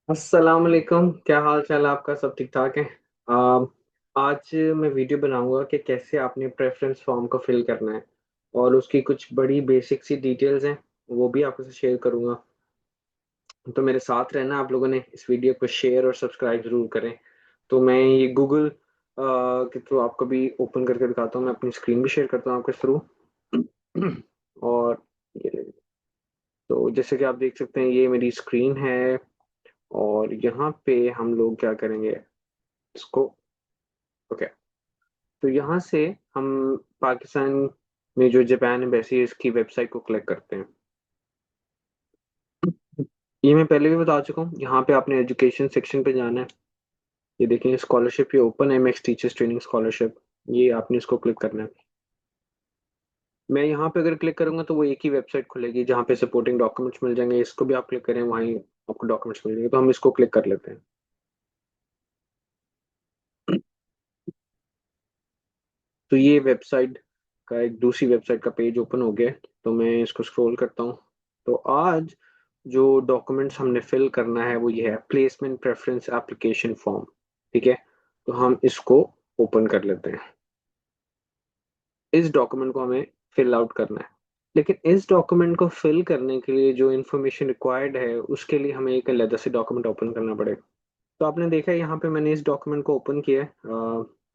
अस्सलाम वालेकुम। क्या हाल चाल है आपका? सब ठीक ठाक है? आ, आज मैं वीडियो बनाऊंगा कि कैसे आपने प्रेफरेंस फॉर्म को फिल करना है और उसकी कुछ बड़ी बेसिक सी डिटेल्स हैं, वो भी आपसे शेयर करूंगा। तो मेरे साथ रहना, आप लोगों ने इस वीडियो को शेयर और सब्सक्राइब जरूर करें। तो मैं ये गूगल के थ्रू आपको भी ओपन करके दिखाता हूँ, मैं अपनी स्क्रीन भी शेयर करता हूँ आपके थ्रू। और ये ले। तो जैसे कि आप देख सकते हैं, ये मेरी स्क्रीन है और यहाँ पे हम लोग क्या करेंगे इसको। ओके। तो यहाँ से हम पाकिस्तान में जो जापान एम्बेसी है इसकी वेबसाइट को क्लिक करते हैं। ये मैं पहले भी बता चुका हूँ, यहाँ पे आपने एजुकेशन सेक्शन पे जाना है। ये देखें, स्कॉलरशिप ये ओपन है, एमएक्स टीचर्स ट्रेनिंग स्कॉलरशिप। ये आपने इसको क्लिक करना है। मैं यहाँ पे अगर क्लिक करूंगा तो वो एक ही वेबसाइट खुलेगी जहाँ पे सपोर्टिंग डॉक्यूमेंट्स मिल जाएंगे। इसको भी आप क्लिक करें, वहीं आपको डॉक्यूमेंट्स मिल जाएंगे। तो हम इसको क्लिक कर लेते हैं। तो ये वेबसाइट का एक दूसरी वेबसाइट का पेज ओपन हो गया है। तो मैं इसको स्क्रॉल करता हूँ। तो आज जो डॉक्यूमेंट्स हमने फिल करना है वो ये है, प्लेसमेंट प्रेफरेंस एप्लीकेशन फॉर्म। ठीक है। तो हम इसको ओपन कर लेते हैं। इस डॉक्यूमेंट को हमें फिल आउट करना है। लेकिन इस डॉक्यूमेंट को फिल करने के लिए जो इन्फॉर्मेशन रिक्वायर्ड है उसके लिए हमें एक अलग से डॉक्यूमेंट ओपन करना पड़ेगा। तो आपने देखा है यहाँ पे मैंने इस डॉक्यूमेंट को ओपन किया है।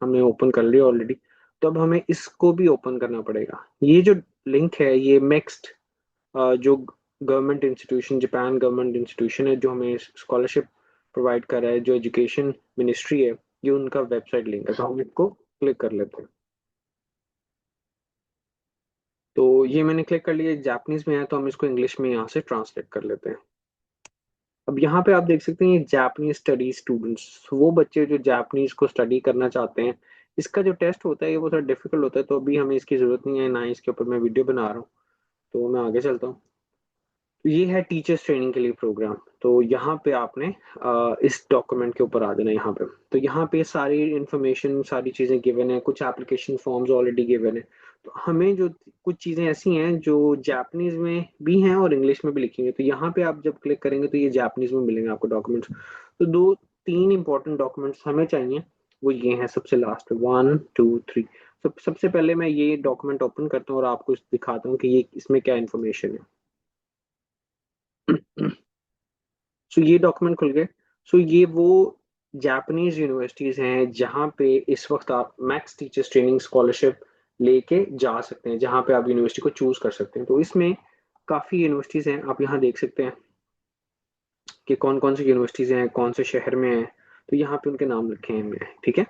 हमने ओपन कर लिया ऑलरेडी। तो अब हमें इसको भी ओपन करना पड़ेगा। ये जो लिंक है ये नेक्स्ट, जो government institution, Japan government institution है जो हमें स्कॉलरशिप प्रोवाइड कर रहा है, जो एजुकेशन मिनिस्ट्री है, ये उनका वेबसाइट लिंक है। तो हम इसको क्लिक कर लेते हैं। तो ये मैंने क्लिक कर लिया, जापानीज में है तो हम इसको इंग्लिश में यहाँ से ट्रांसलेट कर लेते हैं। अब यहाँ पे आप देख सकते हैं ये जापानीज स्टडी स्टूडेंट्स, वो बच्चे जो जापानीज को स्टडी करना चाहते हैं। इसका जो टेस्ट होता है ये वो थोड़ा डिफिकल्ट होता है, तो अभी हमें इसकी जरूरत नहीं है, ना ही इसके ऊपर मैं वीडियो बना रहा हूँ। तो मैं आगे चलता हूँ। तो ये है टीचर्स ट्रेनिंग के लिए प्रोग्राम। तो यहाँ पे आपने इस डॉक्यूमेंट के ऊपर आ जाना है यहाँ पे। तो यहाँ पे सारी इंफॉर्मेशन, सारी चीज़ें गिवन है, कुछ एप्लीकेशन फॉर्म्स ऑलरेडी गिवन है। तो हमें जो कुछ चीज़ें ऐसी हैं जो जापानीज में भी हैं और इंग्लिश में भी लिखी हैं, तो यहाँ पे आप जब क्लिक करेंगे तो ये जापानीज में मिलेंगे आपको डॉक्यूमेंट्स। तो दो तीन इंपॉर्टेंट डॉक्यूमेंट्स हमें चाहिए, वो ये हैं सबसे लास्ट में, 1 2 3। सबसे पहले मैं ये डॉक्यूमेंट ओपन करता हूँ और आपको दिखाता हूँ कि ये इसमें क्या इन्फॉर्मेशन है। सो ये डॉक्यूमेंट खुल गए। सो ये वो जापानीज यूनिवर्सिटीज हैं जहाँ पे इस वक्त आप मैक्स टीचर्स ट्रेनिंग स्कॉलरशिप लेके जा सकते हैं, जहाँ पे आप यूनिवर्सिटी को चूज कर सकते हैं। तो इसमें काफी यूनिवर्सिटीज हैं, आप यहाँ देख सकते हैं कि कौन कौन सी यूनिवर्सिटीज हैं, कौन से शहर में हैं। तो यहाँ पे उनके नाम लिखे हैं हमने। ठीक है।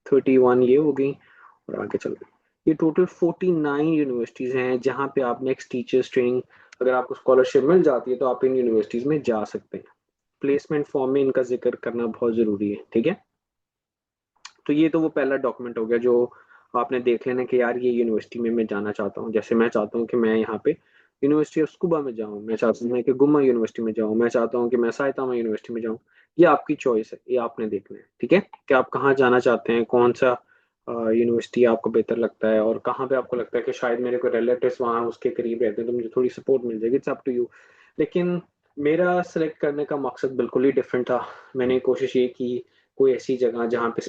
31 ये हो गई। और आगे चल रहे, ये टोटल 49 यूनिवर्सिटीज हैं जहाँ पे आप नेक्स्ट टीचर्स ट्रेनिंग, अगर आपको स्कॉलरशिप मिल जाती है तो आप इन यूनिवर्सिटीज में जा सकते हैं। प्लेसमेंट फॉर्म में इनका जिक्र करना बहुत जरूरी है। ठीक है। तो ये तो वो पहला डॉक्यूमेंट हो गया जो आपने देख लेना कि यार ये यूनिवर्सिटी में मैं जाना चाहता हूँ। जैसे मैं चाहता हूँ कि मैं यहाँ पे यूनिवर्सिटी ऑफ स्कूबा में जाऊँ, मैं चाहता हूँ कि गुम्मा यूनिवर्सिटी में जाऊँ, मैं चाहता हूँ कि मैं साइतामा यूनिवर्सिटी में जाऊँ। ये आपकी चॉइस है, ये आपने देखना है। ठीक है, कि आप कहाँ जाना चाहते हैं, कौन सा यूनिवर्सिटी आपको बेहतर लगता है, और कहाँ पे आपको लगता है कि शायद मेरे को रिलेटिव्स वहाँ उसके करीब रहते हैं तो मुझे थोड़ी सपोर्ट मिल जाएगी। It's up to you. लेकिन मेरा सेलेक्ट करने का मकसद बिल्कुल ही डिफरेंट था। मैंने कोशिश ये की कोई ऐसी जगह जहाँ पे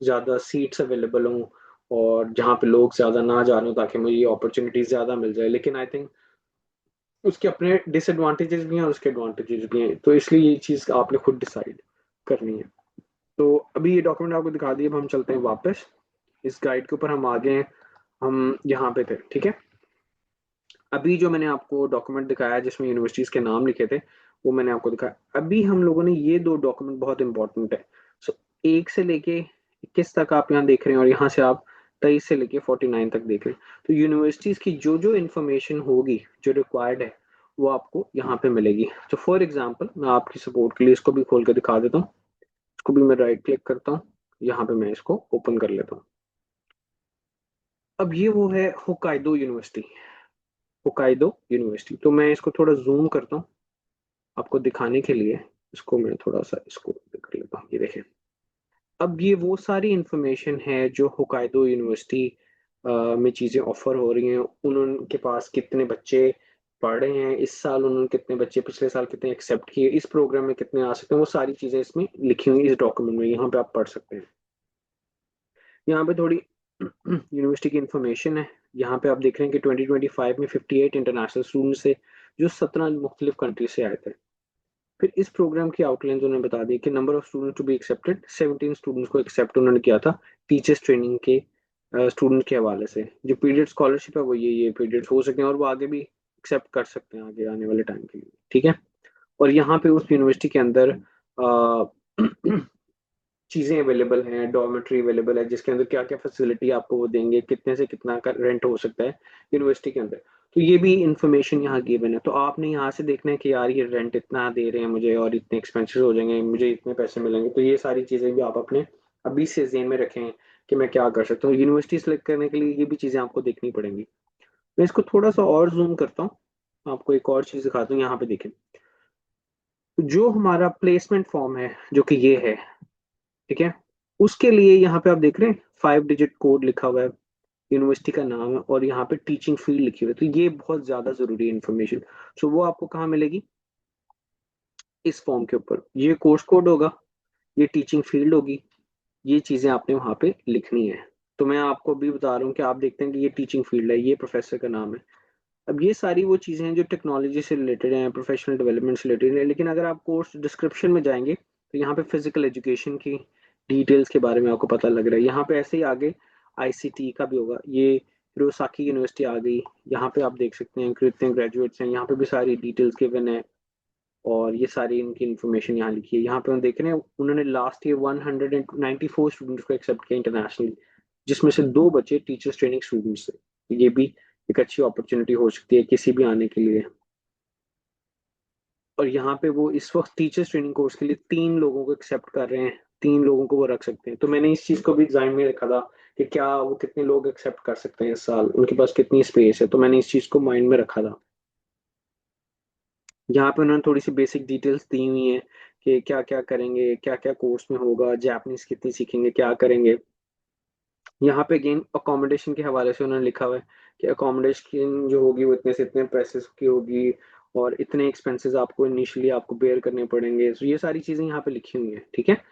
ज़्यादा सीट्स अवेलेबल हों और जहाँ पे लोग ज़्यादा ना जा रहे हो, ताकि मुझे ये अपॉर्चुनिटीज ज़्यादा मिल जाए। लेकिन आई थिंक उसके अपने डिसएडवांटेजेस भी हैं और उसके एडवांटेजेस भी हैं, तो इसलिए ये चीज़ आपने खुद डिसाइड करनी है। तो अभी ये डॉक्यूमेंट आपको दिखा दिए, अब हम चलते हैं वापस इस गाइड के ऊपर। हम आगे हैं, हम यहाँ पे थे। ठीक है। अभी जो मैंने आपको डॉक्यूमेंट दिखाया जिसमें यूनिवर्सिटीज के नाम लिखे थे, वो मैंने आपको दिखाया। अभी हम लोगों ने ये दो डॉक्यूमेंट बहुत इंपॉर्टेंट है। सो 1 से लेके 21 तक आप यहाँ देख रहे हैं, और यहाँ से आप 23 से लेके 49 तक देख रहे हैं। तो यूनिवर्सिटीज की जो जो इंफॉर्मेशन होगी जो रिक्वायर्ड है वो आपको यहाँ पे मिलेगी। तो फॉर एग्जाम्पल मैं आपकी सपोर्ट के लिए इसको भी खोल के दिखा देता हूँ। इसको भी मैं राइट क्लिक करता हूँ, यहाँ पे मैं इसको ओपन कर लेता हूँ। अब ये वो है होकाइडो यूनिवर्सिटी। होकाइडो यूनिवर्सिटी, तो मैं इसको थोड़ा जूम करता हूँ आपको दिखाने के लिए। इसको मैं थोड़ा सा इसको कर लेता हूँ, ये देखें। अब ये वो सारी इंफॉर्मेशन है जो होकाइडो यूनिवर्सिटी में चीज़ें ऑफर हो रही हैं। उनके पास कितने बच्चे पढ़ रहे हैं, इस साल उन्होंने कितने बच्चे, पिछले साल कितने एक्सेप्ट किए, इस प्रोग्राम में कितने आ सकते हैं, वो सारी चीजें इसमें लिखी हुई इस डॉक्यूमेंट में, यहाँ पे आप पढ़ सकते हैं। यहाँ पे थोड़ी यूनिवर्सिटी की इंफॉर्मेशन है। यहाँ पे आप देख रहे हैं कि 2025 में 58 इंटरनेशनल स्टूडेंट्स थे जो 17 मुख्तलिफ कंट्री से आए थे। फिर इस प्रोग्राम की आउटलाइन उन्होंने बता दी कि number of student to be accepted 17 students को एक्सेप्ट उन्होंने किया था टीचर्स ट्रेनिंग के स्टूडेंट के हवाले से। जो पीरियड स्कॉलरशिप है वो ये पीरियड्स हो सकते हैं और वो आगे भी एक्सेप्ट कर सकते हैं आगे आने वाले टाइम के लिए, ठीक है। और यहाँ पे उस यूनिवर्सिटी के अंदर चीजें अवेलेबल हैं, डॉर्मेट्री अवेलेबल है जिसके अंदर क्या क्या फैसिलिटी आपको वो देंगे, कितने से कितना का रेंट हो सकता है यूनिवर्सिटी के अंदर। तो ये भी इंफॉर्मेशन यहाँ गिवन है। तो आपने यहाँ से देखना है कि यार ये रेंट इतना दे रहे हैं मुझे और इतने एक्सपेंसेस हो जाएंगे, मुझे इतने पैसे मिलेंगे। तो ये सारी चीजें भी आप अपने अभी से जेन में रखें कि मैं क्या कर सकता हूँ। यूनिवर्सिटी सेलेक्ट करने के लिए ये भी चीजें आपको देखनी पड़ेंगी। मैं इसको थोड़ा सा और जूम करता हूँ, आपको एक और चीज दिखाता हूँ। यहाँ पे देखें, तो जो हमारा प्लेसमेंट फॉर्म है जो कि ये है, ठीक है, उसके लिए यहाँ पे आप देख रहे हैं 5 डिजिट कोड लिखा हुआ है, यूनिवर्सिटी का नाम है और यहाँ पे टीचिंग फील्ड लिखी हुई है। तो ये बहुत ज्यादा जरूरी है इन्फॉर्मेशन। सो वो आपको कहाँ मिलेगी, इस फॉर्म के ऊपर। ये कोर्स कोड होगा, ये टीचिंग फील्ड होगी, ये चीजें आपने वहां पे लिखनी है। तो मैं आपको अभी बता रहा हूँ कि आप देखते हैं कि ये टीचिंग फील्ड है, ये प्रोफेसर का नाम है। अब ये सारी वो चीजें हैं जो टेक्नोलॉजी से रिलेटेड हैं, प्रोफेशनल डेवलपमेंट से रिलेटेड है। लेकिन अगर आप कोर्स डिस्क्रिप्शन में जाएंगे तो यहाँ पे फिजिकल एजुकेशन की डिटेल्स के बारे में आपको पता लग रहा है। यहाँ पे ऐसे ही आगे आईसीटी का भी होगा। ये हिरोसाकी यूनिवर्सिटी आ गई, यहाँ पे आप देख सकते हैं कितने ग्रेजुएट्स हैं, यहाँ पे भी सारी डिटेल्स गिवन है और ये सारी इनकी इन्फॉर्मेशन यहाँ लिखी है। यहाँ पे हम देख रहे हैं उन्होंने लास्ट ईयर 194 स्टूडेंट्स को एक्सेप्ट किया इंटरनेशनली, जिसमें से 2 बच्चे टीचर्स ट्रेनिंग स्टूडेंट्स थे। ये भी एक अच्छी अपॉर्चुनिटी हो सकती है किसी भी आने के लिए। और यहाँ पे वो इस वक्त टीचर्स ट्रेनिंग कोर्स के लिए 3 लोगों को एक्सेप्ट कर रहे हैं, 3 लोगों को वो रख सकते हैं। तो मैंने इस चीज को भी एग्जाम में रखा था कि क्या वो कितने लोग एक्सेप्ट कर सकते हैं इस साल, उनके पास कितनी स्पेस है। तो मैंने इस चीज को माइंड में रखा था। यहाँ पे उन्होंने थोड़ी सी बेसिक डिटेल्स दी हुई हैं कि क्या क्या करेंगे, क्या क्या कोर्स में होगा, जापानीज कितनी सीखेंगे, क्या करेंगे। यहाँ पे अगेन अकोमोडेशन के हवाले से उन्होंने लिखा हुआ है कि अकोमोडेशन जो होगी वो इतने से इतने पैसे की होगी और इतने एक्सपेंसेस आपको इनिशियली आपको बेयर करने पड़ेंगे। तो ये सारी चीजें यहाँ पे लिखी हुई हैं, ठीक है।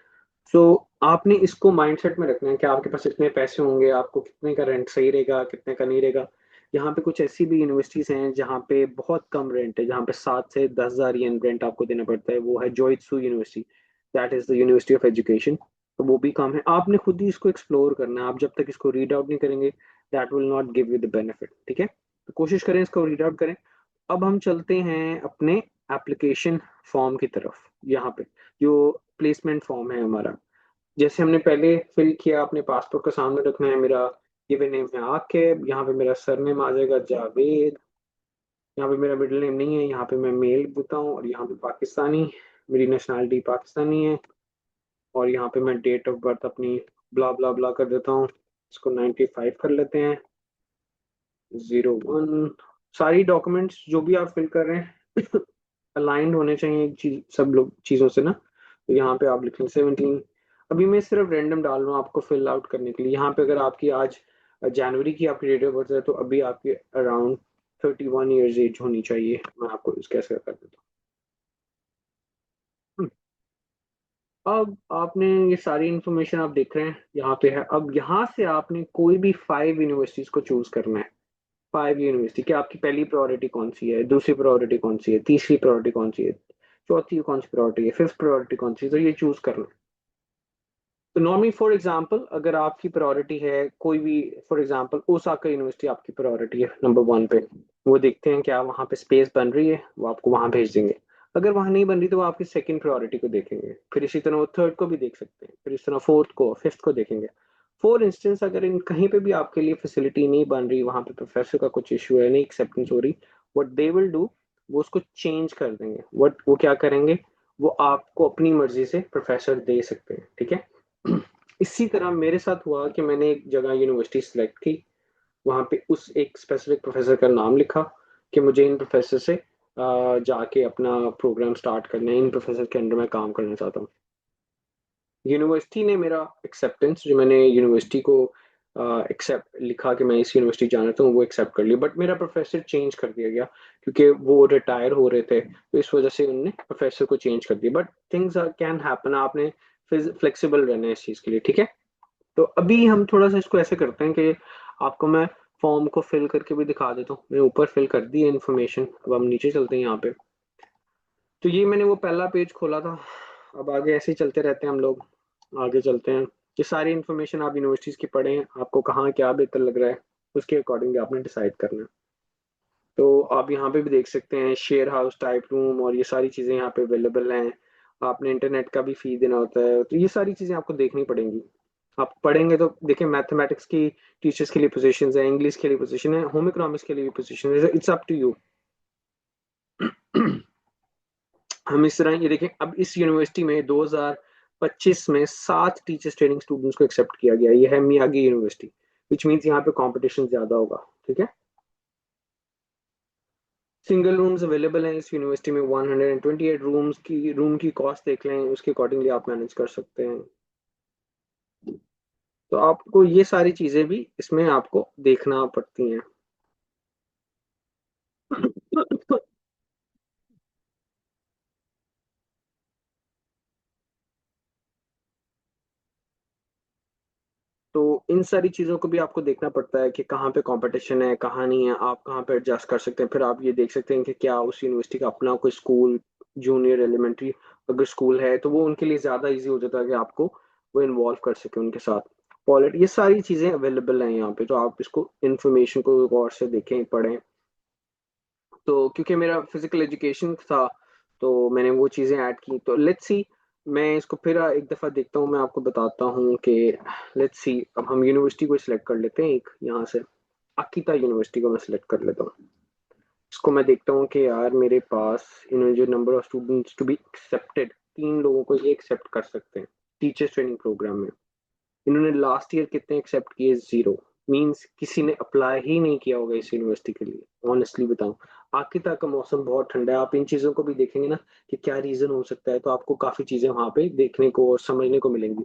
सो आपने इसको माइंडसेट में रखना है कि आपके पास इतने पैसे होंगे, आपको कितने का रेंट सही रहेगा, कितने का नहीं रहेगा। यहाँ पे कुछ ऐसी भी यूनिवर्सिटीज हैं जहाँ पे बहुत कम रेंट है, जहाँ पे 7 से 10 हजार येन रेंट आपको देना पड़ता है। वो है Joetsu university, that is the university of education. तो वो भी कम है, आपने खुद ही इसको एक्सप्लोर करना है। आप जब तक इसको रीड आउट नहीं करेंगे that will not give you the benefit, ठीक है। तो कोशिश करें इसको रीड आउट करें। अब हम चलते हैं अपने एप्लीकेशन फॉर्म की तरफ। यहाँ पे जो प्लेसमेंट फॉर्म है हमारा, जैसे हमने पहले फिल किया, अपने पासपोर्ट का सामने रखना है। मेरा गिवन नेम है आकिब, यहाँ पे मेरा सरनेम आ जाएगा जावेद, यहाँ पे मेरा मिडिल नेम नहीं है, यहाँ पे मैं मेल होता हूँ और यहाँ पे पाकिस्तानी, मेरी नेशनैलिटी पाकिस्तानी है। और यहाँ पे मैं डेट ऑफ बर्थ अपनी ब्ला ब्ला ब्ला कर देता हूँ, इसको 95 कर लेते हैं, 01। सारी डॉक्यूमेंट्स जो भी आप फिल कर रहे हैं अलाइंड होने चाहिए चीज, सब लोग चीज़ों से ना। तो यहाँ पे आप लिख लें 17। अभी मैं सिर्फ रैंडम डाल रहा हूँ आपको फिल आउट करने के लिए। यहाँ पे अगर आपकी आज जनवरी की आपकी डेट ऑफ बर्थ है तो अभी आपकी अराउंड 31 ईयर्स एज होनी चाहिए। मैं आपको इसके ऐसे कर देता हूँ। अब आपने ये सारी इंफॉर्मेशन आप देख रहे हैं यहाँ पे है। अब यहाँ से आपने कोई भी 5 यूनिवर्सिटीज को चूज करना है। 5 यूनिवर्सिटी की आपकी पहली प्रायोरिटी कौन सी है, दूसरी प्रायोरिटी कौन सी है, तीसरी प्रायोरिटी कौन सी है, चौथी कौन सी प्रायोरिटी है, फिफ्थ प्रायोरिटी कौन सी है। तो ये चूज करना है। तो नॉर्मली फॉर एग्जांपल अगर आपकी प्रायोरिटी है कोई भी, फॉर एग्जांपल ओसाका यूनिवर्सिटी आपकी प्रायोरिटी है नंबर 1 पे, वो देखते हैं क्या वहाँ पे स्पेस बन रही है, वो आपको वहाँ भेज देंगे। अगर वहाँ नहीं बन रही तो वो आपकी सेकंड प्रायोरिटी को देखेंगे, फिर इसी तरह वो थर्ड को भी देख सकते हैं, फिर इस तरह फोर्थ को, फिफ्थ को देखेंगे। फॉर इंस्टेंस अगर इन कहीं पे भी आपके लिए फैसिलिटी नहीं बन रही, वहाँ पे प्रोफेसर का कुछ इशू है, नहीं एक्सेप्टेंस हो रही, व्हाट दे विल डू, वो उसको चेंज कर देंगे। व्हाट वो क्या करेंगे, वो आपको अपनी मर्जी से प्रोफेसर दे सकते हैं, ठीक है। इसी तरह मेरे साथ हुआ कि मैंने एक जगह यूनिवर्सिटी सिलेक्ट की, वहाँ पे उस एक स्पेसिफिक प्रोफेसर का नाम लिखा कि मुझे इन प्रोफेसर से जाके अपना प्रोग्राम स्टार्ट करना है, इन प्रोफेसर के अंडर में काम करना चाहता हूँ। यूनिवर्सिटी ने मेरा एक्सेप्टेंस, जो मैंने यूनिवर्सिटी को एक्सेप्ट लिखा कि मैं इस यूनिवर्सिटी जाना चाहता हूँ, वो एक्सेप्ट कर लिया। बट मेरा प्रोफेसर चेंज कर दिया गया क्योंकि वो रिटायर हो रहे थे, तो इस वजह से उन्होंने प्रोफेसर को चेंज कर दिया। बट थिंग्स कैन हैपन, आपने फ्लेक्सिबल रहना है इस चीज के लिए, ठीक है। तो अभी हम थोड़ा सा इसको ऐसे करते हैं कि आपको मैं फॉर्म को फिल करके भी दिखा देता हूँ। मैंने ऊपर फिल कर दी है इन्फॉर्मेशन, अब हम नीचे चलते हैं यहाँ पे। तो ये मैंने वो पहला पेज खोला था, अब आगे ऐसे ही चलते रहते हैं हम लोग। आगे चलते हैं, ये सारी इन्फॉर्मेशन आप यूनिवर्सिटीज की पढ़ें, आपको कहाँ क्या बेहतर लग रहा है उसके अकॉर्डिंग आपने डिसाइड करना है। तो आप यहाँ पे भी देख सकते हैं शेयर हाउस टाइप रूम और ये सारी चीज़ें यहाँ पे अवेलेबल हैं। आपने इंटरनेट का भी फी देना होता है, तो ये सारी चीज़ें आपको देखनी पड़ेंगी। आप पढ़ेंगे तो देखिए, मैथमेटिक्स की टीचर्स के लिए पोजीशंस है, इंग्लिश के लिए पोजीशन है, होम इकोनॉमिक्स के लिए भी पोजीशन है, इट्स अप टू यू। हम इस तरह ये देखें, अब इस यूनिवर्सिटी में 2025 में 7 टीचर्स ट्रेनिंग स्टूडेंट्स को एक्सेप्ट किया गया। ये है मियागी यूनिवर्सिटी, विच मीन्स यहाँ पे कंपटीशन ज्यादा होगा, ठीक है। सिंगल रूम्स अवेलेबल हैं इस यूनिवर्सिटी में, 128 रूम्स की रूम की कॉस्ट देख लें, उसके अकॉर्डिंगली आप मैनेज कर सकते हैं। तो आपको ये सारी चीजें भी इसमें आपको देखना पड़ती हैं। तो इन सारी चीजों को भी आपको देखना पड़ता है कि कहाँ पे कंपटीशन है, कहाँ नहीं है, आप कहाँ पे एडजस्ट कर सकते हैं। फिर आप ये देख सकते हैं कि क्या उस यूनिवर्सिटी का अपना कोई स्कूल, जूनियर एलिमेंट्री अगर स्कूल है तो वो उनके लिए ज्यादा इजी हो जाता है कि आपको वो इन्वॉल्व कर सके उनके साथ। पॉलिट ये सारी चीजें अवेलेबल हैं यहाँ पे, तो आप इसको इन्फॉर्मेशन को गौर से देखें, पढ़ें। तो क्योंकि मेरा फिजिकल एजुकेशन था, तो मैंने वो चीज़ें ऐड की। तो लेट्स सी, मैं इसको फिर एक दफ़ा देखता हूँ, मैं आपको बताता हूँ कि लेट्स सी। अब हम यूनिवर्सिटी को सिलेक्ट कर लेते हैं, एक यहाँ से अकिता यूनिवर्सिटी को मैं सिलेक्ट कर लेता हूँ। इसको मैं देखता हूँ कि यार मेरे पास इन्होंने जो number of students to be accepted, 3 लोगों को ये एक्सेप्ट कर सकते हैं टीचर्स ट्रेनिंग प्रोग्राम में। इन्होंने लास्ट ईयर कितने एक्सेप्ट किए? 0। मींस किसी ने अप्लाई ही नहीं किया होगा इस यूनिवर्सिटी के लिए, ऑनेस्टली बताऊं। आकिता का मौसम बहुत ठंडा है, आप इन चीजों को भी देखेंगे ना कि क्या रीजन हो सकता है, तो आपको काफी चीजें वहां पे देखने को और समझने को मिलेंगी।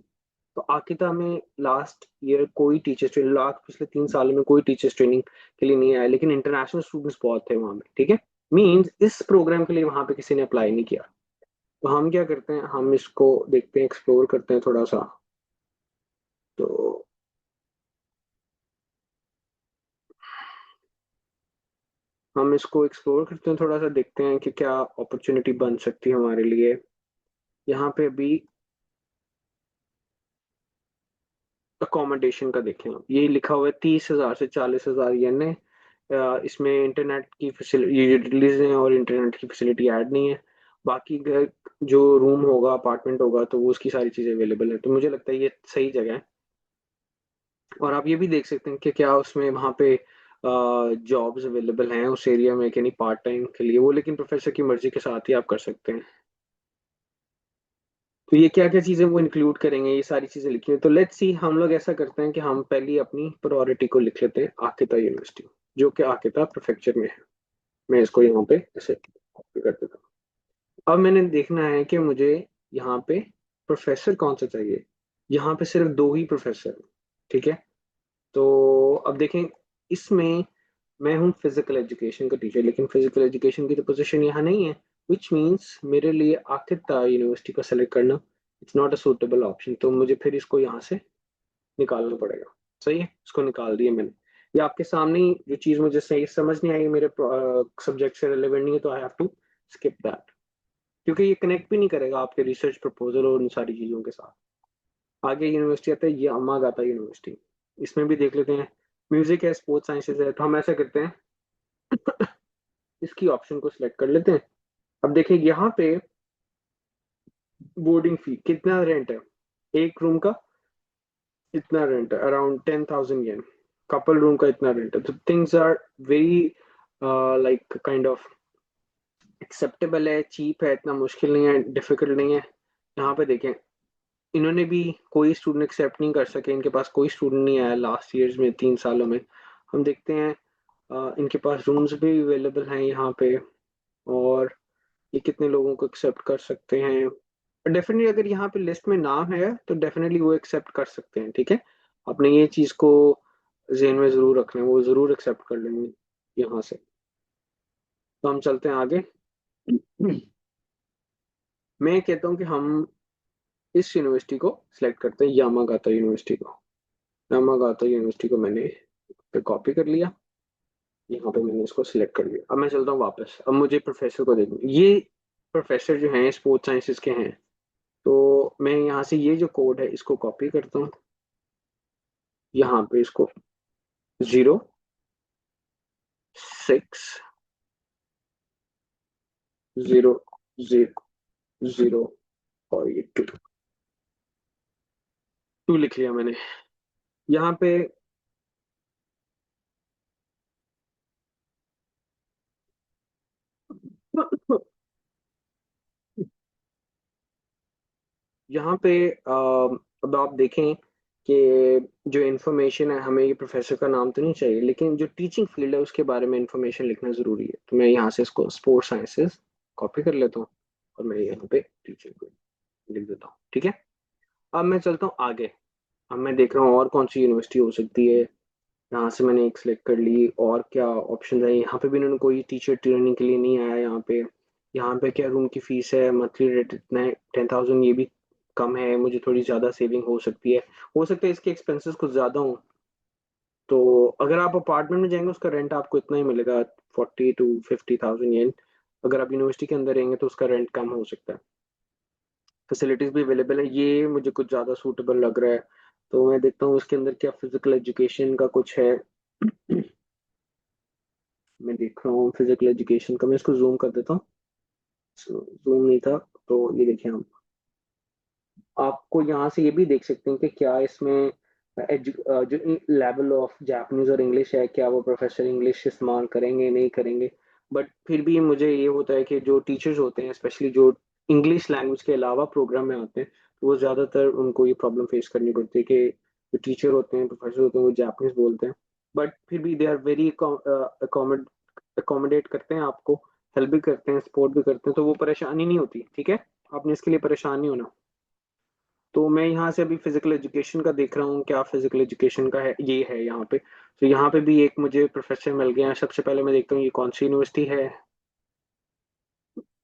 तो आकिता में लास्ट ईयर कोई टीचर ट्रेनिंग, लास्ट पिछले 3 सालों में कोई टीचर्स ट्रेनिंग के लिए नहीं आया, लेकिन इंटरनेशनल स्टूडेंट्स बहुत थे वहां पे, ठीक है। मीन्स इस प्रोग्राम के लिए वहां पे किसी ने अप्लाई नहीं किया। तो हम क्या करते हैं, हम इसको देखते हैं, एक्सप्लोर करते हैं थोड़ा सा। तो हम इसको एक्सप्लोर करते हैं थोड़ा सा, देखते हैं कि क्या अपॉर्चुनिटी बन सकती है हमारे लिए। यहाँ पे अभी अकोमोडेशन का देखें, आप ये लिखा हुआ है 30,000 से 40,000 येन है। इसमें इंटरनेट की फैसिलिटीज हैं और इंटरनेट की फैसिलिटी ऐड नहीं है। बाकी जो रूम होगा, अपार्टमेंट होगा, तो वो उसकी सारी चीज़ें अवेलेबल है। तो मुझे लगता है ये सही जगह है। और आप ये भी देख सकते हैं कि क्या उसमें वहाँ पे जॉब्स अवेलेबल हैं उस एरिया में कि नहीं, पार्ट टाइम के लिए वो, लेकिन प्रोफेसर की मर्जी के साथ ही आप कर सकते हैं। तो ये क्या क्या चीजें वो इंक्लूड करेंगे, ये सारी चीजें लिखी हैं। तो लेट्स सी, हम लोग ऐसा करते हैं कि हम पहली अपनी प्रायोरिटी को लिख लेते हैं आकिता यूनिवर्सिटी, जो कि आकिता प्रेफेक्चर में है। मैं इसको यहाँ पे ऐसे copy कर देता हूँ। अब मैंने देखना है कि मुझे यहाँ पे प्रोफेसर कौन सा चाहिए। यहाँ पे सिर्फ 2 ही प्रोफेसर हैं, ठीक है। तो अब देखें, इसमें मैं हूँ फिजिकल एजुकेशन का टीचर, लेकिन फिजिकल एजुकेशन की तो पोजीशन यहाँ नहीं है, विच मीन्स मेरे लिए आखिरता यूनिवर्सिटी को सेलेक्ट करना it's not a suitable option. तो मुझे फिर इसको यहाँ से निकालना पड़ेगा। सही है, इसको निकाल दिया मैंने। ये आपके सामने ही, जो चीज़ मुझे सही समझ नहीं आई, मेरे सब्जेक्ट से रिलेवेंट नहीं है, तो I have to skip that, क्योंकि ये कनेक्ट भी नहीं करेगा आपके रिसर्च प्रपोजल और उन सारी चीज़ों के साथ। आगे यूनिवर्सिटी आता है ये अमागाता यूनिवर्सिटी, इसमें भी देख लेते हैं। म्यूजिक है, स्पोर्ट्स साइंसेज है, तो हम ऐसा करते हैं, इसकी ऑप्शन को सिलेक्ट कर लेते हैं। अब देखिए यहाँ पे बोर्डिंग फी कितना रेंट है, एक रूम का इतना रेंट है, अराउंड 10,000 येन। कपल रूम का इतना रेंट है। तो things are very like kind of acceptable है, चीप है, इतना मुश्किल नहीं है, डिफिकल्ट नहीं है। यहाँ पे देखें, इन्होंने भी कोई स्टूडेंट एक्सेप्ट नहीं कर सके, इनके पास कोई स्टूडेंट नहीं आया लास्ट ईयर्स में, 3 सालों में। हम देखते हैं इनके पास रूम्स भी अवेलेबल हैं यहाँ पे, और ये कितने लोगों को एक्सेप्ट कर सकते हैं। डेफिनेटली अगर यहाँ पे लिस्ट में नाम है तो डेफिनेटली वो एक्सेप्ट कर सकते हैं, ठीक है। आपने ये चीज को जहन में जरूर रखना है, वो जरूर एक्सेप्ट कर लेंगे यहाँ से। तो हम चलते हैं आगे। मैं कहता हूँ कि हम इस यूनिवर्सिटी को सिलेक्ट करते हैं, यामागाता यूनिवर्सिटी को। यामागाता यूनिवर्सिटी को मैंने पे कॉपी कर लिया, यहाँ पे मैंने इसको सिलेक्ट कर लिया। अब मैं चलता हूँ वापस, अब मुझे प्रोफेसर को देखूँ। ये प्रोफेसर जो हैं स्पोर्ट्स साइंसेस के हैं, तो मैं यहाँ से ये जो कोड है इसको कॉपी करता हूँ, यहाँ पे इसको 06 0 0 0 और ये 2 लिख लिया मैंने यहाँ पे। यहाँ पे अब आप देखें कि जो इन्फॉर्मेशन है, हमें ये प्रोफेसर का नाम तो नहीं चाहिए, लेकिन जो टीचिंग फील्ड है उसके बारे में इन्फॉर्मेशन लिखना जरूरी है। तो मैं यहाँ से इसको स्पोर्ट्स साइंसेस कॉपी कर लेता हूँ और मैं यहाँ पे टीचर को लिख देता हूँ, ठीक है। अब मैं चलता हूँ आगे। अब मैं देख रहा हूँ और कौन सी यूनिवर्सिटी हो सकती है। यहाँ से मैंने एक सिलेक्ट कर ली, और क्या ऑप्शन है। यहाँ पे भी इन्होंने कोई टीचर ट्रेनिंग के लिए नहीं आया यहाँ पे। यहाँ पे क्या रूम की फीस है, मंथली रेट इतना है 10,000, ये भी कम है, मुझे थोड़ी ज़्यादा सेविंग हो सकती है। हो सकता है इसके एक्सपेंसेस कुछ ज़्यादा हों। तो अगर आप अपार्टमेंट में जाएंगे उसका रेंट आपको इतना ही मिलेगा, 40 to 50,000 येन। अगर आप यूनिवर्सिटी के अंदर रहेंगे तो उसका रेंट कम हो सकता है। फैसिलिटीज़ भी अवेलेबल है, ये मुझे कुछ ज़्यादा सूटेबल लग रहा है। तो मैं देखता हूँ उसके अंदर क्या फिजिकल एजुकेशन का कुछ है। मैं देख रहा हूँ फिजिकल एजुकेशन का, मैं इसको जूम कर देता हूँ। जूम नहीं था, तो ये देखिए हम आपको यहाँ से ये भी देख सकते हैं कि क्या इसमें जो लेवल ऑफ जापानीज और इंग्लिश है, क्या वो प्रोफेसर इंग्लिश इस्तेमाल करेंगे नहीं करेंगे। बट फिर भी मुझे ये होता है कि जो टीचर्स होते हैं, स्पेशली जो इंग्लिश लैंग्वेज के अलावा प्रोग्राम में आते हैं, तो वो ज़्यादातर उनको ये प्रॉब्लम फेस करनी पड़ती है कि जो टीचर होते हैं, प्रोफेसर होते हैं, वो जापानीज बोलते हैं। बट फिर भी दे आर वेरी अकोमोडेट करते हैं आपको, हेल्प भी करते हैं, सपोर्ट भी करते हैं, तो वो परेशानी नहीं होती, ठीक है। आपने इसके लिए परेशान नहीं होना। तो मैं यहाँ से अभी फिजिकल एजुकेशन का देख रहा हूँ, क्या फिजिकल एजुकेशन का है, ये है यहाँ पे। तो यहाँ पे भी एक मुझे प्रोफेसर मिल गया है। सबसे पहले मैं देखता हूँ ये कौन सी यूनिवर्सिटी है,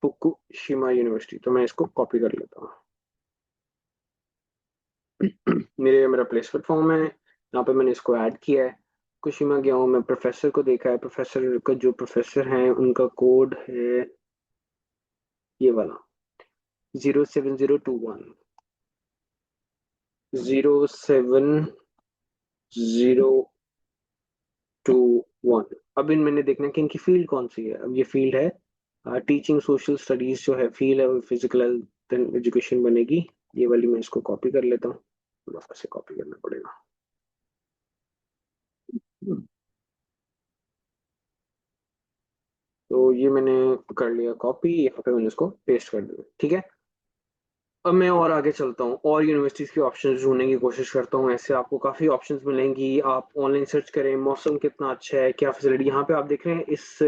फुकुशिमा यूनिवर्सिटी। तो मैं इसको कॉपी कर लेता हूँ। मेरा प्लेसमेंट फॉर्म है, यहाँ पे मैंने इसको ऐड किया है। कुशिमा गया हूँ, मैं प्रोफेसर को देखा है। प्रोफेसर का जो प्रोफेसर है उनका कोड है ये वाला, 07021, 07021। अब इन मैंने देखना है कि इनकी फील्ड कौन सी है। अब ये फील्ड है टीचिंग सोशल स्टडीज, जो है फील्ड है वो फिजिकल हेल्थ एजुकेशन बनेगी। ये वाली मैं इसको कॉपी कर लेता हूँ, वापस से कॉपी करना पड़ेगा। तो ये मैंने कर लिया कॉपी, यहाँ पे मैंने इसको पेस्ट कर दिया, ठीक है। अब मैं और आगे चलता हूँ और यूनिवर्सिटीज के ऑप्शंस ढूंढने की कोशिश करता हूँ। ऐसे आपको काफ़ी ऑप्शंस मिलेंगी, आप ऑनलाइन सर्च करें मौसम कितना अच्छा है, क्या फैसिलिटी। यहाँ पे आप देख रहे हैं इस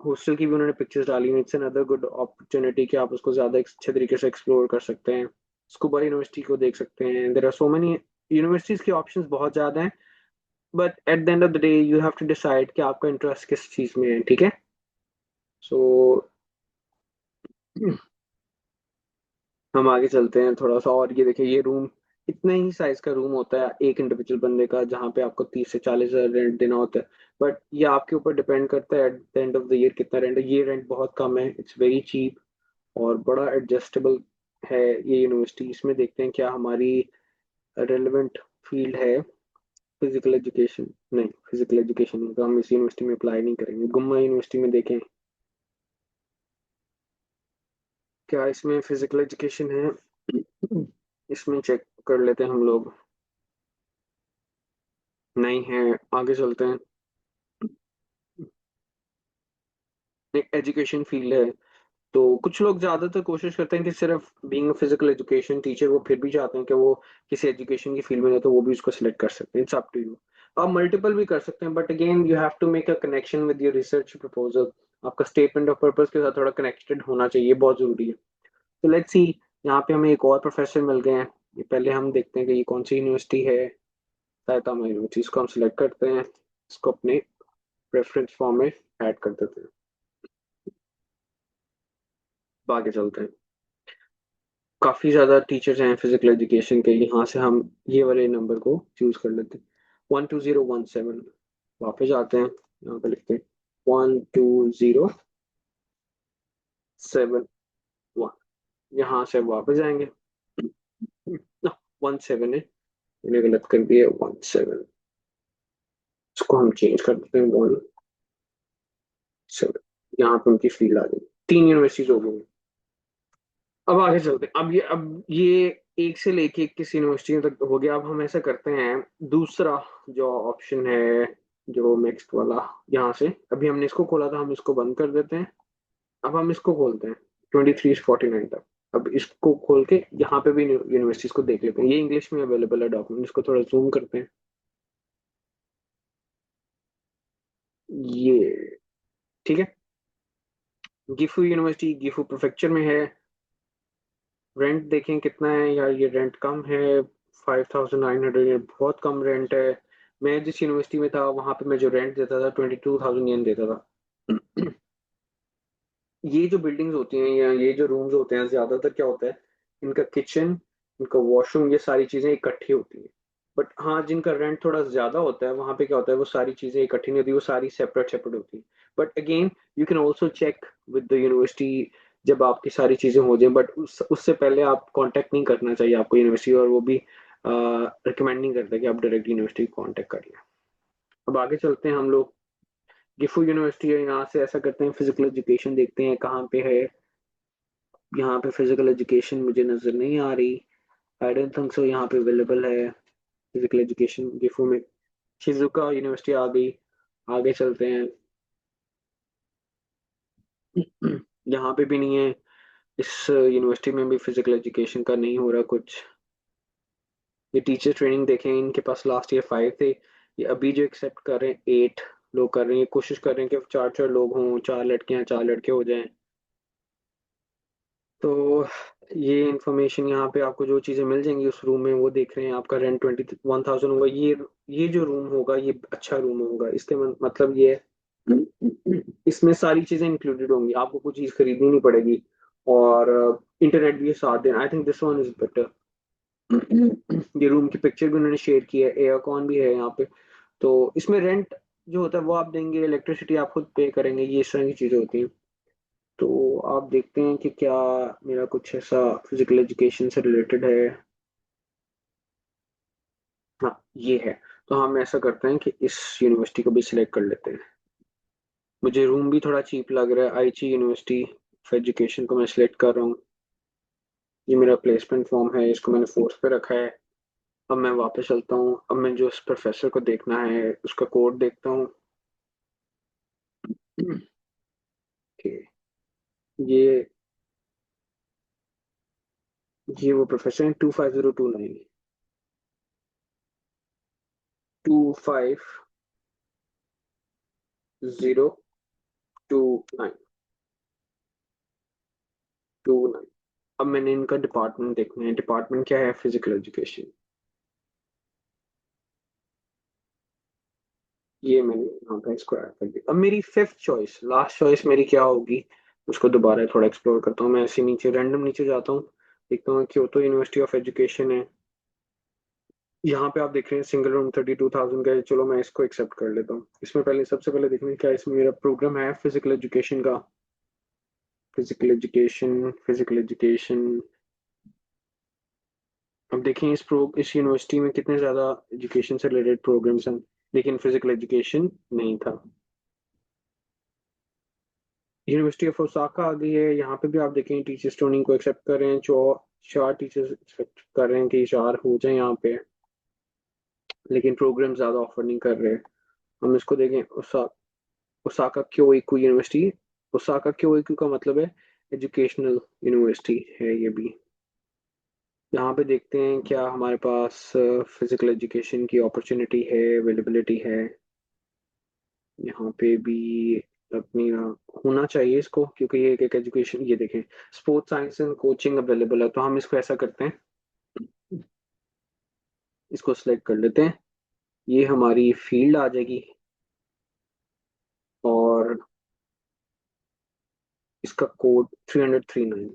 हॉस्टल की भी उन्होंने पिक्चर्स डाली हैं। इट्स अनदर गुड अपॉर्चुनिटी कि आप उसको ज़्यादा अच्छे तरीके से एक्सप्लोर कर सकते हैं। स्कूबा यूनिवर्सिटी को देख सकते हैं। There are so many universities के ऑप्शंस बहुत ज़्यादा हैं। But at the end of the day you have to decide कि आपका इंटरेस्ट किस चीज़ में है, ठीक है। सो हम आगे चलते हैं थोड़ा सा। और ये देखिए ये रूम, इतने ही साइज का रूम होता है एक इंडिविजुअल बंदे का, जहाँ पे आपको 30 से 40 हज़ार रेंट देना होता है। बट ये आपके ऊपर डिपेंड करता है eight the end of the year कितना रेंट है। ये रेंट बहुत कम है, इट्स वेरी चीप और बड़ा एडजस्टेबल है ये यूनिवर्सिटी। इसमें देखते हैं क्या हमारी रेलेवेंट फील्ड है। फिजिकल एजुकेशन नहीं, फिजिकल एजुकेशन तो हम इस यूनिवर्सिटी में अप्लाई नहीं करेंगे। गुम्मा यूनिवर्सिटी में देखें क्या इसमें फिजिकल एजुकेशन है। इसमें चेक कर लेते हैं हम लोग, नहीं है। आगे चलते हैं। एक एजुकेशन फील्ड है, तो कुछ लोग ज्यादातर कोशिश करते हैं कि सिर्फ बीइंग फिजिकल एजुकेशन टीचर, वो फिर भी चाहते हैं कि वो किसी एजुकेशन की फील्ड में है, तो वो भी उसको सिलेक्ट कर सकते हैं। It's up to you. आप मल्टीपल भी कर सकते हैं, but again you have to make a connection with your research proposal. आपका स्टेटमेंट ऑफ पर्पस के साथ थोड़ा कनेक्टेड होना चाहिए, बहुत जरूरी है। तो लेट्स सी, यहाँ पे हमें एक और प्रोफेसर मिल गए हैं। ये पहले हम देखते हैं कि ये कौन सी यूनिवर्सिटी है। साइतामा यूनिवर्सिटी, इसको हम सिलेक्ट करते हैं, इसको अपने प्रेफरेंस फॉर्म में ऐड कर देते हैं। अब आगे चलते हैं। काफी ज्यादा टीचर्स हैं फिजिकल एजुकेशन के, यहाँ से हम ये वाले नंबर को चूज कर लेते हैं, 12017। वापस आते हैं, यहाँ पे लिखते हैं 12071। यहाँ से वापस आएंगे, 17 है, मैंने गलत कर दिया, 17। इसको हम चेंज कर देते हैं 17। यहाँ पे उनकी फील्ड आ गई, 3 यूनिवर्सिटीज हो गई। अब आगे चलते हैं। अब ये एक से लेके 21 यूनिवर्सिटियों तक हो गया। अब हम ऐसा करते हैं, दूसरा जो ऑप्शन है, जो नेक्स्ट वाला, यहाँ से अभी हमने इसको खोला था, हम इसको बंद कर देते हैं। अब हम इसको खोलते हैं 23 से 49 तक। अब इसको खोल के यहाँ पे भी यूनिवर्सिटीज को देख लेते हैं। ये इंग्लिश में अवेलेबल है डॉक्यूमेंट, इसको थोड़ा जूम करते हैं। ये ठीक है, गिफू यूनिवर्सिटी गिफू प्रीफेक्चर में है। रेंट देखें कितना है यार, ये रेंट कम है, 5900, ये बहुत कम रेंट है। मैं जिस यूनिवर्सिटी में था वहां पे मैं जो रेंट देता था 22,000 येन देता था। ये जो बिल्डिंग्स होती हैं या ये जो रूम्स होते हैं, ज्यादातर क्या होता है, इनका किचन, इनका वॉशरूम, ये सारी चीजें इकट्ठी होती हैं। बट हाँ, जिनका रेंट थोड़ा ज्यादा होता है वहां पे क्या होता है, वो सारी चीजें इकट्ठी नहीं होती, वो सारी सेपरेट सेपरेट होती हैं। But again, you can also check with the university जब आपकी सारी चीजें हो जाए। बट उससे पहले आप कांटेक्ट नहीं करना चाहिए आपको यूनिवर्सिटी, और वो भी रिकमेंड नहीं करता कि आप डायरेक्ट यूनिवर्सिटी कांटेक्ट कर लें। अब आगे चलते हैं हम लोग, गिफू यूनिवर्सिटी है, यहाँ से ऐसा करते हैं फिजिकल एजुकेशन देखते हैं कहाँ पे है। यहाँ पे फिजिकल एजुकेशन मुझे नजर नहीं आ रही, आई डोंट थिंक सो यहाँ पे अवेलेबल है फिजिकल एजुकेशन गिफू में। शिजुका यूनिवर्सिटी आ गई। आगे चलते हैं। यहाँ पे भी नहीं है। इस यूनिवर्सिटी में भी फिजिकल एजुकेशन का नहीं हो रहा कुछ। ये टीचर ट्रेनिंग देखें, इनके पास लास्ट ईयर 5 थे, ये अभी जो एक्सेप्ट कर रहे हैं 8 लोग कर रहे हैं। ये कोशिश कर रहे हैं कि 4 4 लोग हों, 4 लड़कियां 4 लड़के हो जाएं। तो ये इंफॉर्मेशन यहाँ पे आपको जो चीज़ें मिल जाएंगी उस रूम में, वो देख रहे हैं। आपका रेंट 21,000 होगा। ये जो रूम होगा ये अच्छा रूम होगा, इसके मतलब ये है, इसमें सारी चीज़ें इंक्लूडेड होंगी, आपको कुछ चीज़ खरीदनी नहीं पड़ेगी, और इंटरनेट भी साथ देना। I think this one is better. ये रूम की पिक्चर भी उन्होंने शेयर की है, एयरकॉन भी है यहाँ पे। तो इसमें रेंट जो होता है वो आप देंगे, इलेक्ट्रिसिटी आप खुद पे करेंगे, ये इस तरह की चीज़ें होती हैं। तो आप देखते हैं कि क्या मेरा कुछ ऐसा फिजिकल एजुकेशन से रिलेटेड है। हाँ, ये है। तो हम ऐसा करते हैं कि इस यूनिवर्सिटी को भी सिलेक्ट कर लेते हैं। मुझे रूम भी थोड़ा चीप लग रहा है, आईची यूनिवर्सिटी ऑफ एजुकेशन को मैं सिलेक्ट कर रहा हूँ। ये मेरा प्लेसमेंट फॉर्म है, इसको मैंने फोर्स पे रखा है। अब मैं वापस चलता हूँ, अब मैं जो उस प्रोफेसर को देखना है उसका कोड देखता हूँ। कि ये ये वो प्रोफेसर है, 25029, 25029। अब मैंने इनका डिपार्टमेंट देखना है, डिपार्टमेंट क्या है, फिजिकल एजुकेशन। ये मैंने यहाँ पे इसको ऐड कर दिया। अब मेरी फिफ्थ चॉइस, लास्ट चॉइस मेरी क्या होगी, उसको दोबारा थोड़ा एक्सप्लोर करता हूँ। मैं ऐसे नीचे रैंडम नीचे जाता हूँ, देखता हूँ क्योतो यूनिवर्सिटी ऑफ एजुकेशन है। यहाँ पे आप देख रहे हैं सिंगल रूम 32,000 का है। चलो मैं इसको एक्सेप्ट कर लेता हूँ। इसमें पहले सबसे पहले देखना है क्या इसमें मेरा प्रोग्राम है फिजिकल एजुकेशन का। Physical education. अब देखें इस यूनिवर्सिटी में कितने ज्यादा एजुकेशन से रिलेटेड प्रोग्राम्स हैं, लेकिन फिजिकल एजुकेशन नहीं था। यूनिवर्सिटी ऑफ ओसाका आ गई है। यहाँ पे भी आप देखें टीचर्स ट्रेनिंग को एक्सेप्ट कर रहे हैं, 4 टीचर्स एक्सेप्ट कर रहे हैं कि 4 हो जाए यहाँ पे, लेकिन प्रोग्राम ज्यादा ऑफर नहीं कर रहे। हम इसको देखें, ओसाका क्योइकू यूनिवर्सिटी। ओसाका क्योइकू का मतलब है एजुकेशनल यूनिवर्सिटी है ये भी। यहाँ पे देखते हैं क्या हमारे पास फिजिकल एजुकेशन की अपॉर्चुनिटी है, अवेलेबिलिटी है। यहाँ पे भी अपनी होना चाहिए इसको, क्योंकि ये एक एजुकेशन, ये देखें sports science and coaching available है। तो हम इसको ऐसा करते हैं, इसको सिलेक्ट कर लेते हैं। ये हमारी फील्ड आ जाएगी और इसका कोड 339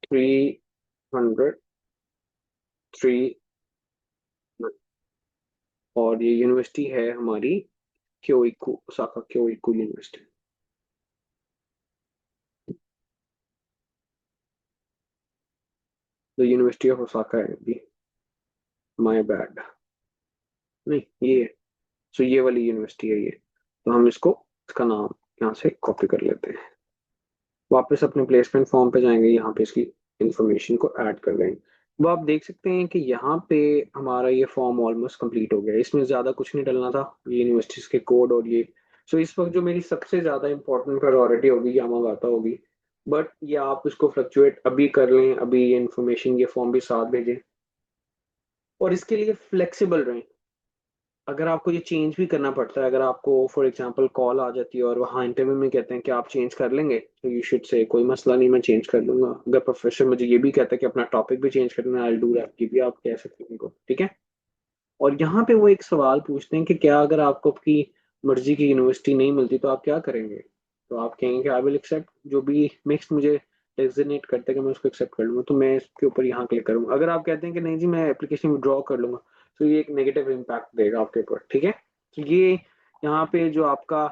303 और ये यूनिवर्सिटी है हमारी क्योइकू, ओसाका क्योइकू यूनिवर्सिटी। तो यूनिवर्सिटी ऑफ ओसाका है भी, माय बैड, नहीं ये है। सो ये वाली यूनिवर्सिटी है ये। तो हम इसको, इसका नाम यहाँ से कॉपी कर लेते हैं, वापस अपने प्लेसमेंट फॉर्म पे जाएंगे, यहाँ पे इसकी इंफॉर्मेशन को ऐड कर देंगे। वो आप देख सकते हैं कि यहाँ पे हमारा ये फॉर्म ऑलमोस्ट कंप्लीट हो गया, इसमें ज़्यादा कुछ नहीं डलना था, ये यूनिवर्सिटीज के कोड और ये। सो इस वक्त जो मेरी सबसे ज़्यादा इंपॉर्टेंट प्रायोरिटी होगी यामागाटा होगी, बट ये आप इसको फ्लक्चुएट अभी कर लें, अभी ये इन्फॉर्मेशन, ये फॉर्म भी साथ भेजें और इसके लिए फ्लेक्सिबल रहें। अगर आपको ये चेंज भी करना पड़ता है, अगर आपको फॉर एग्जांपल कॉल आ जाती है और वहाँ इंटरव्यू में कहते हैं कि आप चेंज कर लेंगे, तो यू शुड से कोई मसला नहीं, मैं चेंज कर लूंगा। अगर प्रोफेसर मुझे ये भी कहता है कि अपना टॉपिक भी चेंज करना, आई विल डू दैट, ये भी आप कह सकते हैं उनको, ठीक है। और यहाँ पे वो एक सवाल पूछते हैं कि क्या अगर आपको आपकी मर्जी की यूनिवर्सिटी नहीं मिलती तो आप क्या करेंगे। तो आप कहेंगे कि आई विल एक्सेप्ट जो भी मिक्स मुझे डेजिग्नेट करते हैं कि मैं उसको एक्सेप्ट कर लूंगा, तो मैं इसके ऊपर यहाँ क्लिक करूंगा। अगर आप कहते हैं कि नहीं जी मैं एप्लीकेशन विड्रॉ कर लूंगा, तो ये एक नेगेटिव इम्पैक्ट देगा आपके ऊपर, ठीक है। तो ये यहाँ पे जो आपका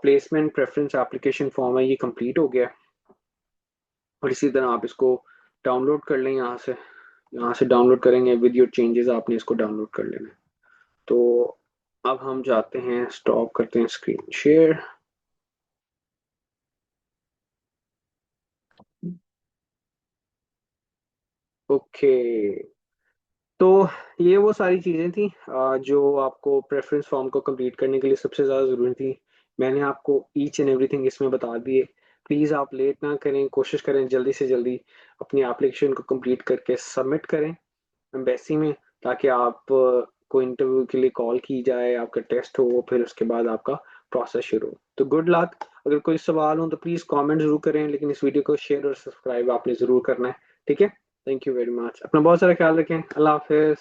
प्लेसमेंट प्रेफरेंस एप्लीकेशन फॉर्म है ये कंप्लीट हो गया। और इसी तरह आप इसको डाउनलोड कर लें, यहाँ से डाउनलोड करेंगे विद योर चेंजेस, आपने इसको डाउनलोड कर लेना है। तो अब हम जाते हैं, स्टॉप करते हैं स्क्रीन शेयर। ओके, तो ये वो सारी चीज़ें थी जो आपको प्रेफरेंस फॉर्म को कंप्लीट करने के लिए सबसे ज़्यादा ज़रूरी थी। मैंने आपको ईच एंड एवरीथिंग इसमें बता दिए। प्लीज़ आप लेट ना करें, कोशिश करें जल्दी से जल्दी अपनी एप्लीकेशन को कंप्लीट करके सबमिट करें एम्बेसी में, ताकि आप को इंटरव्यू के लिए कॉल की जाए, आपका टेस्ट हो, फिर उसके बाद आपका प्रोसेस शुरू हो। तो गुड लक। अगर कोई सवाल हो तो प्लीज़ कमेंट जरूर करें, लेकिन इस वीडियो को शेयर और सब्सक्राइब आपने ज़रूर करना है, ठीक है। थैंक यू वेरी मच, अपना बहुत सारा ख्याल रखें, अल्लाह हाफिज़।